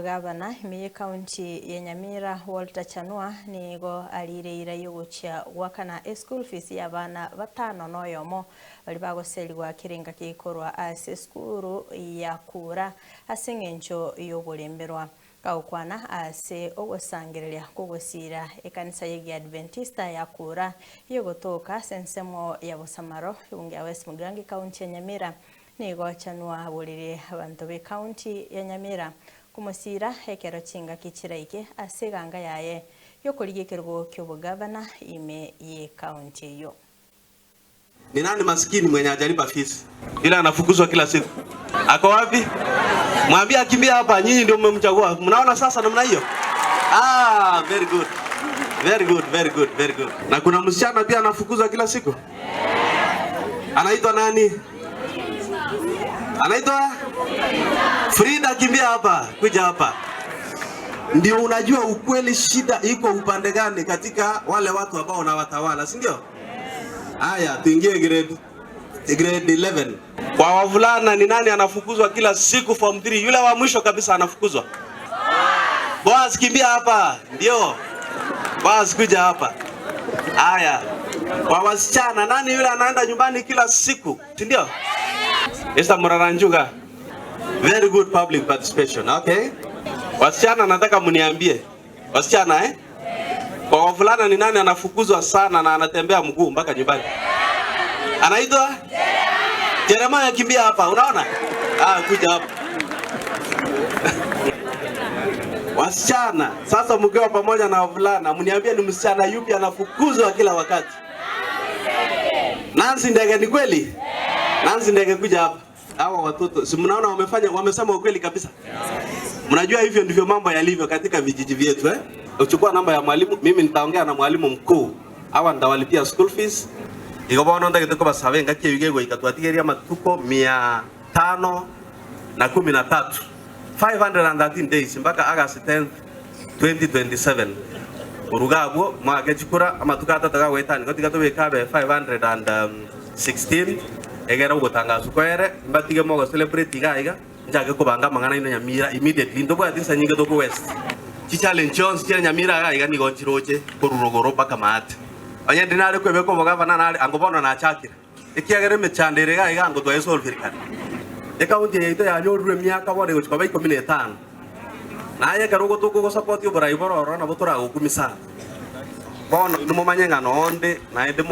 gavana imi county ya Nyamira Walter Chanua nigo alireira yugucha gwakana school fees ya bana batano noyomo bali bagoserwa kiringa kikorwa ase skuru ya kura asengencho yobulemberwa kaukwana ase ogosangereria kugosira ekanisa ya Adventista ya kura yogotoka sensemo ya Busamaro yungia West Mugangi county ya Nyamira nigo Chanua burire abantu be county ya Nyamira kumusira hekero chinga kichiraike aseganga yaye yokurigikirwo ky'obugavana ime ye county yo. Ni nani maskini mwenye hajalipa fees? Ila anafukuzwa kila siku. Ako wapi? Mwambie akimbia hapa, nyinyi ndio mmemchagua. Mnaona sasa namna hiyo? Very good. Very good, very good, very good. Na kuna msichana pia anafukuzwa kila siku. Anaitwa nani? Anaitwa Frida, kimbia hapa, kuja hapa. Ndio unajua ukweli shida iko upande gani katika wale watu ambao wanawatawala, si ndio? Haya, tuingie grade 11. Kwa wavulana ni nani anafukuzwa kila siku form 3? Yule wa mwisho kabisa anafukuzwa. Boss, kimbia hapa. Ndio. Boss, kuja hapa. Haya. Kwa wasichana nani yule anaenda nyumbani kila siku? Si ndio? Esther Muraranjuga. Very good public participation. Okay? Wasichana nataka mniambie. Wasichana Kwa wavulana ni nani anafukuzwa sana na anatembea mguu mpaka nyumbani? Anaitwa Jeremiah, kimbia hapa. Unaona? Kuja hapa. Wasichana, sasa mkiwa pamoja na wavulana, mniambie ni msichana yupi anafukuzwa kila wakati? Nancy Ndege, ni kweli? Nancy Ndege, kuja hapa. Hawa watoto, si mnaona wamesema ukweli kabisa? Mnajua hivyo ndivyo mambo yalivyo katika vijiji vyetu Uchukua namba ya mwalimu, mimi nitaongea na mwalimu mkuu. Hawa ndawalipia school fees. Igobona ndage tuko basabenga kiyigego ikatwatigeria matuko 513. 513 days mpaka August 10th 2027. Urugabo mwage chikura amatuka atataga wetani gotiga tubekabe 516 egera ugotangaza kwere mbatige mogo celebrate gaiga njage kubanga mangana ino Nyamira immediately ndobwa atisa nyinge doko west chi challenge Jones kire Nyamira gaiga ni gonchiroche kururogoro paka mate anye dinale kwebeko mugavana nale angobona na chakira ikiagere mechandere gaiga ngo twa solve rikani ekaunti yeito ya nyorure myaka bore gochika bai 15 naye karugo tuko support yo bora iboro na botora gukumisa bona numo manyanga nonde na ende